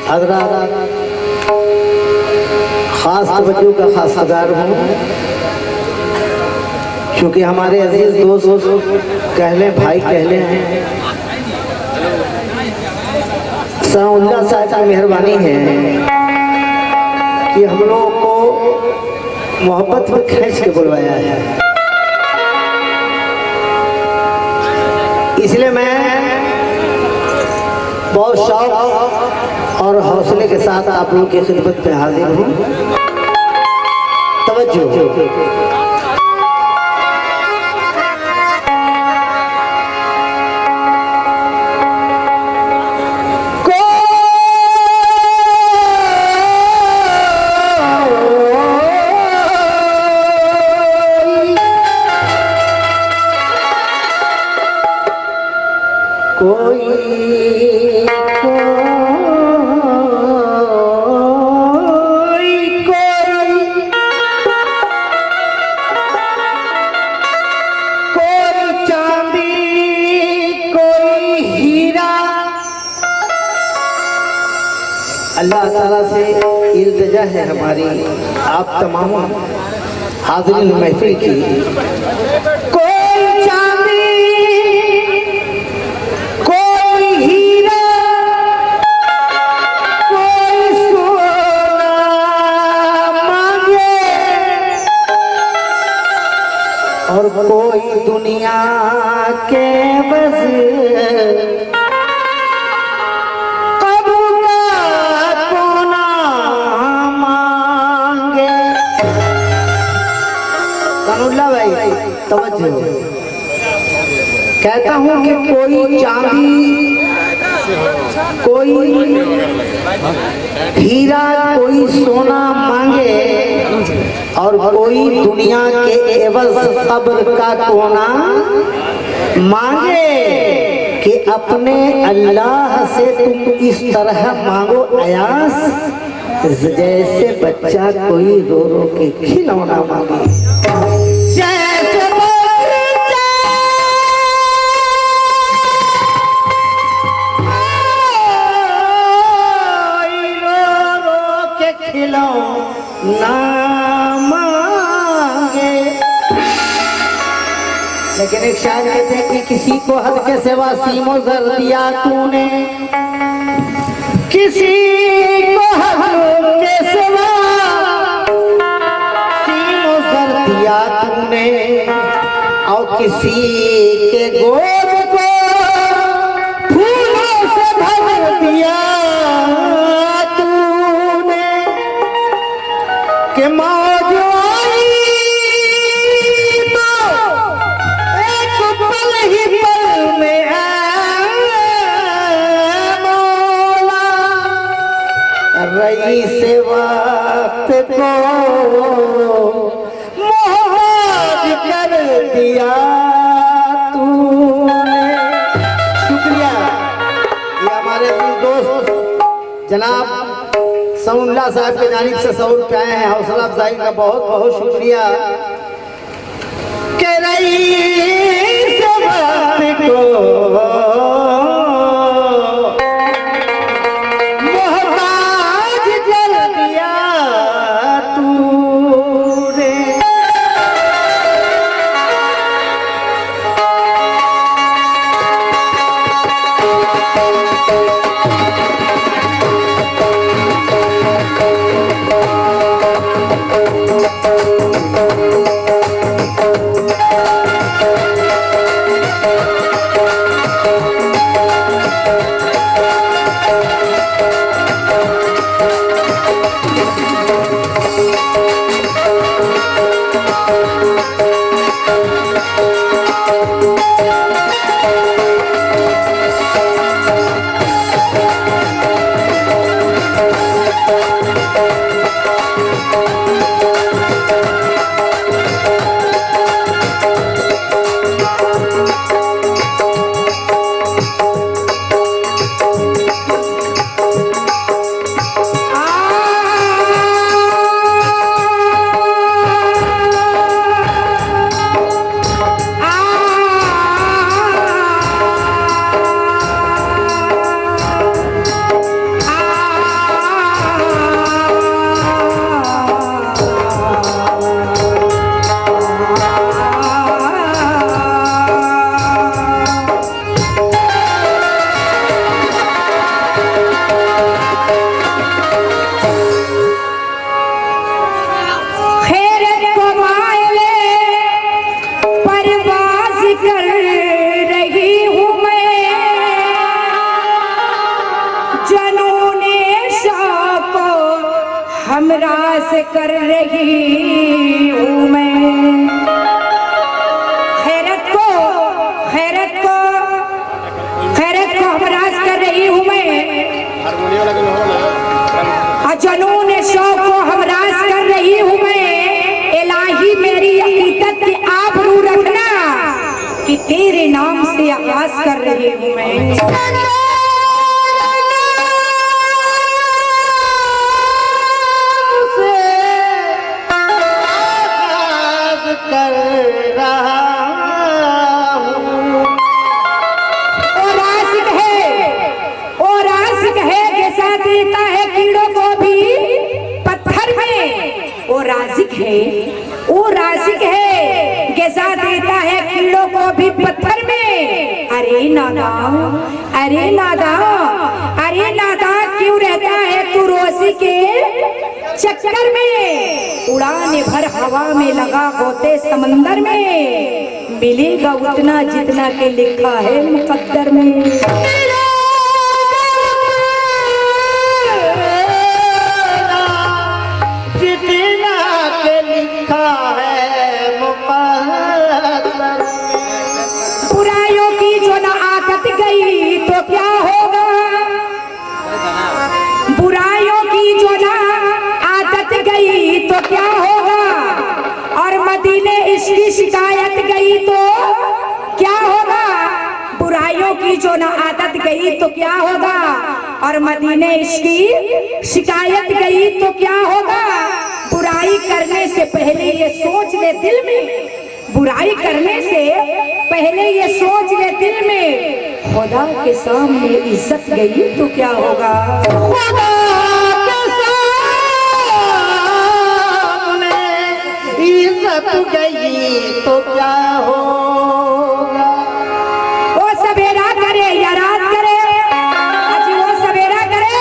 हजरात खास तवज्जो का खासदार हूँ, क्योंकि हमारे अजीज दोस्त कहले भाई कहले हैं। सनाउल्लाह साहब की मेहरबानी है कि हम लोगों को मोहब्बत में खींच के बुलवाया है। इसलिए मैं बहुत शौक और हौसले के साथ आप लोगों की खिदमत पे हाजिर हूँ। तवज्जो। अल्लाह ताला से इल्तिजा है हमारी, आप तमाम हाज़रीन महफिल की, कोई चांदी कोई हीरा कोई सोना मांगे और कोई दुनिया के बस भाई तवज्जो। कहता हूँ कि कोई चांदी कोई हीरा कोई सोना मांगे और कोई दुनिया के एवज कब्र का कोना मांगे कि अपने अल्लाह से तुम इस तरह मांगो अयास जैसे बच्चा कोई रो रो के खिलौना मांगे। लेकिन एक शायर कहते हैं कि किसी को हद के सिवा सीमो जर दिया तूने, किसी को हद के सिवा सीमो जर दिया तूने और किसी के गोद को फूलों से भर दिया तूने कि मौज से वक्त को मोहब्बत कर दिया तूने। शुक्रिया। ये हमारे दोस्त जनाब सनाउल्लाह साहब के जानिब से 100 रुपये आए हैं, हौसला अफजाई का बहुत बहुत शुक्रिया। के रही से वक्त को हमरास कर रही हूँ मैं, खैरत को हमरास कर रही हूँ मैं, जुनून शौक को हमरास कर रही हूँ मैं। इलाही मेरी अकीदत की आबरू रखना कि तेरे नाम से आगाज कर रही हूँ मैं। वो राज़िक है, ग़िज़ा देता है कीड़ों को भी पत्थर में। अरे नादा क्यों रहता है तू रोज़ी के चक्कर में? उड़ाने भर हवा में लगा होते समंदर में, मिलेगा उतना जितना के लिखा है मुकद्दर में। बुराइयों की जो ना आदत गई तो क्या होगा, बुराइयों की जो ना आदत गई तो क्या होगा, और मदीने इसकी शिकायत गई तो क्या होगा। बुराइयों की जो ना आदत गई तो क्या होगा, और मदीने इसकी शिकायत गई तो क्या होगा। बुराई करने से पहले ये सोच ले दिल में, बुराई करने से पहले ये सोच ले दिल में, खुदा के सामने इज्जत गई तो क्या होगा। खुदा के सामने इज्जत गई तो क्या होगा। वो सवेरा करे या रात करे, आज वो सवेरा करे,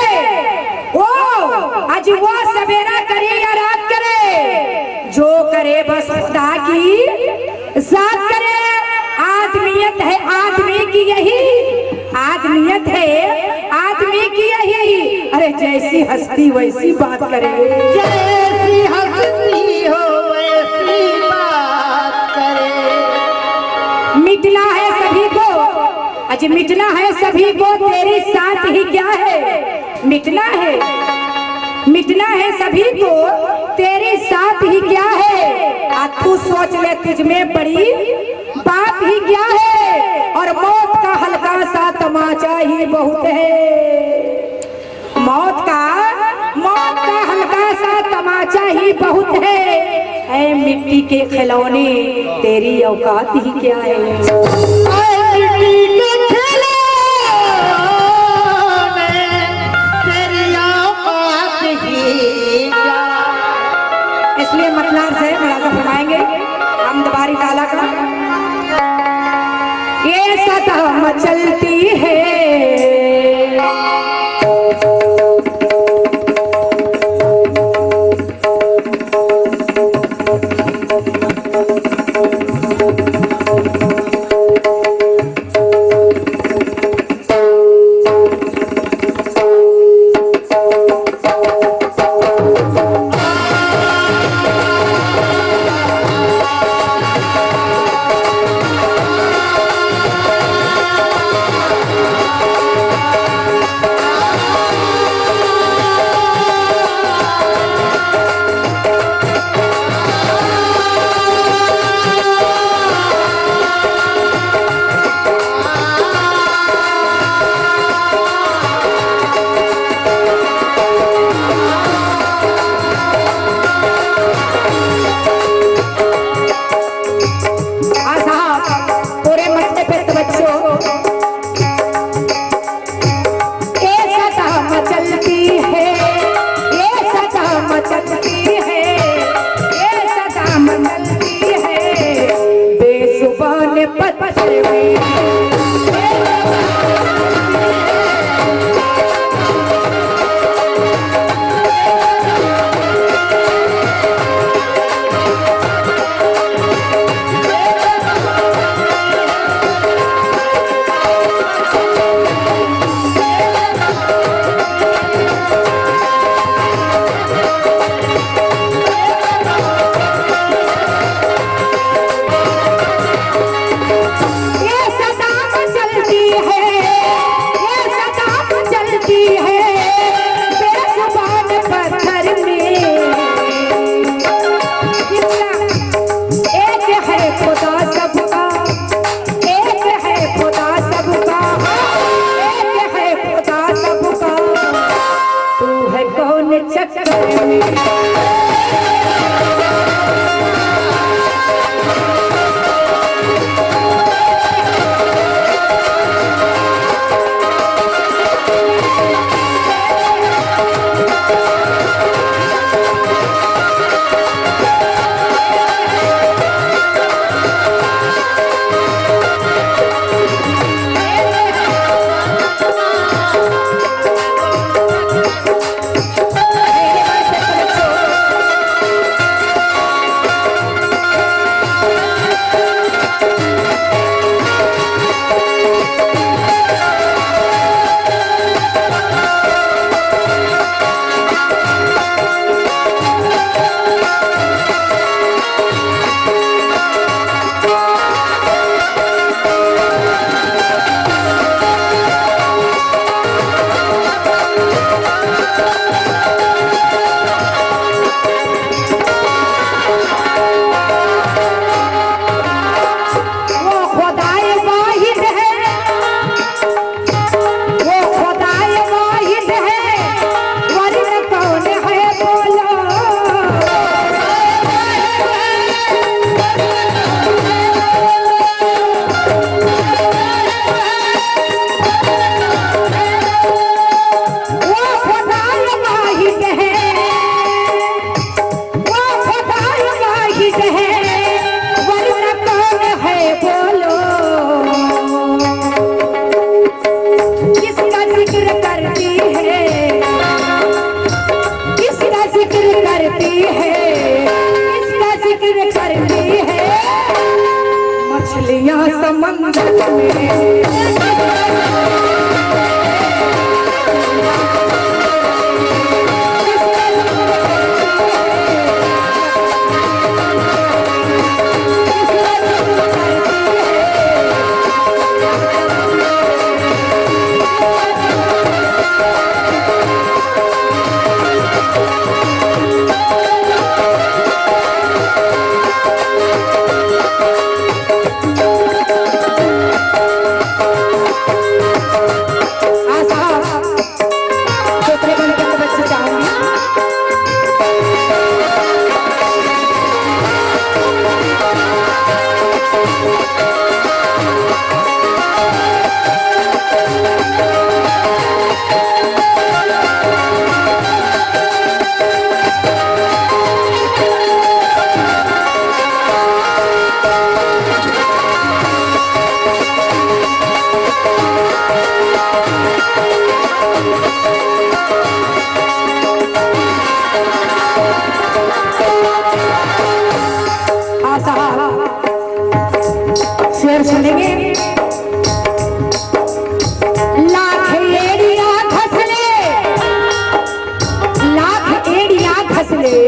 आज वो सवेरा करे या रात करे, जो करे बस खुदा की ज़ात करे। आदमियत है आदमी की यही, आदमियत है आदमी की यही। अरे जैसी हस्ती वैसी बात करे, जैसी हस्ती हो वैसी बात करे। मिटना है सभी को, अज मिटना है सभी को, तेरे साथ ही क्या है। मिटना है सभी को, तेरे साथ ही क्या है। तू सोच ले तुझ में बड़ी बात ही क्या है, और मौत का हल्का सा तमाचा ही बहुत है। मौत का हल्का सा तमाचा ही बहुत है। ऐ मिट्टी के खिलौने तेरी औकात ही क्या है। इसलिए मतलब से बड़ा सा फरमाएंगे हम दोबारी ताला का। ये सतह मचलती है, शेर सुनेंगे। लाख एड़िया घसले, लाख एड़िया घसले,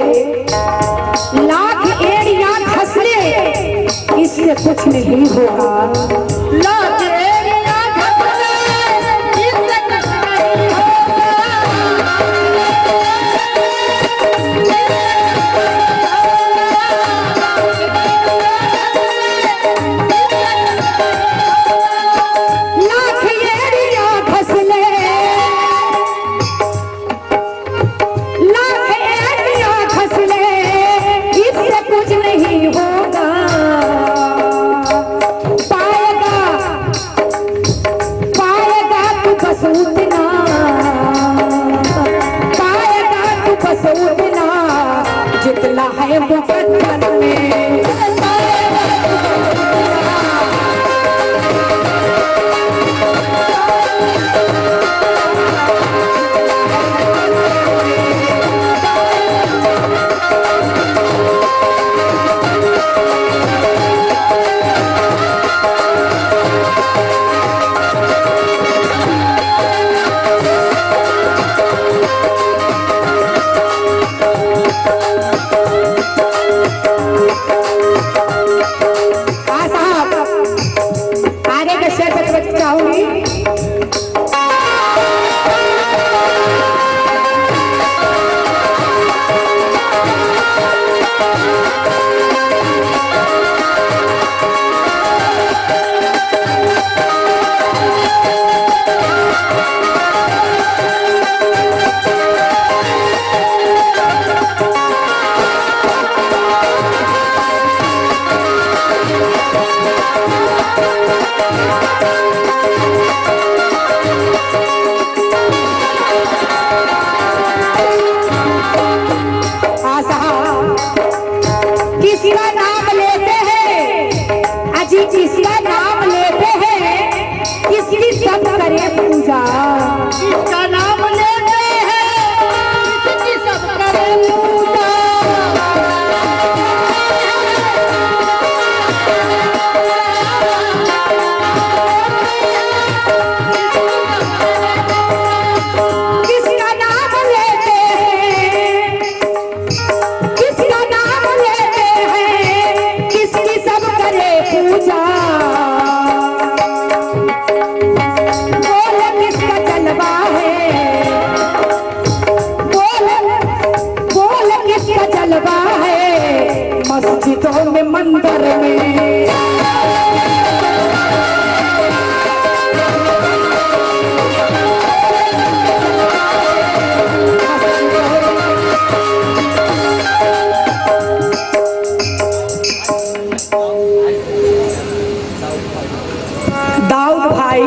लाख एड़िया घसले, इससे कुछ नहीं होगा। लाख एड़िया घसले, इससे कुछ नहीं होगा। जितना है मुकद्दर में समंदर में। दाऊद भाई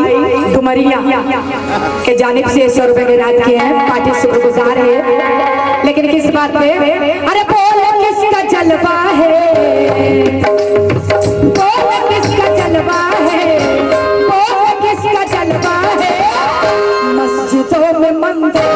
डुमरिया के जानिब से 100 रुपए के रात के हैं, पार्टी शुक्रगुजार है। लेकिन किस बात पे? अरे बोल किसका जलवा है, बोल किसका जलवा है, बोल किसका जलवा है, मस्जिदों में मंदिर।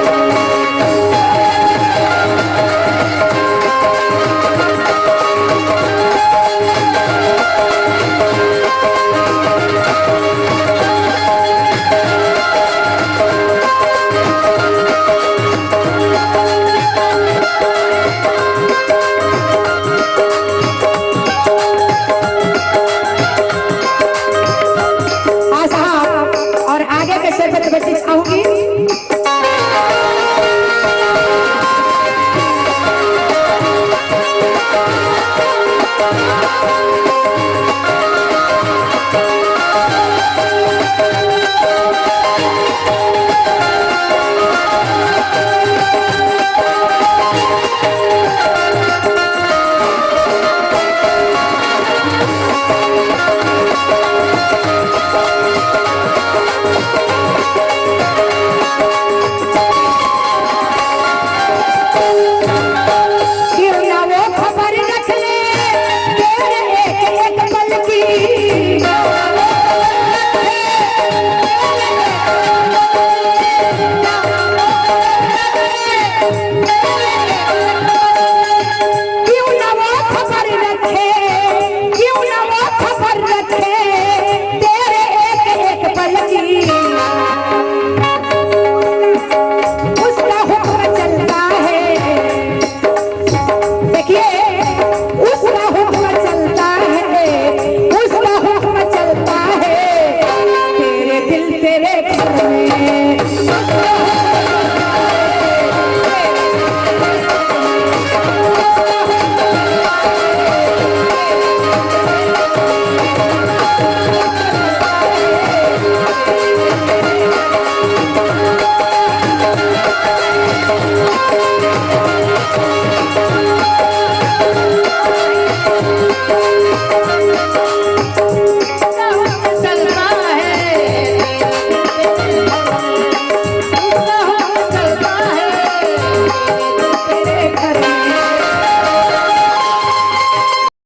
तेरे दिल तेरे घर में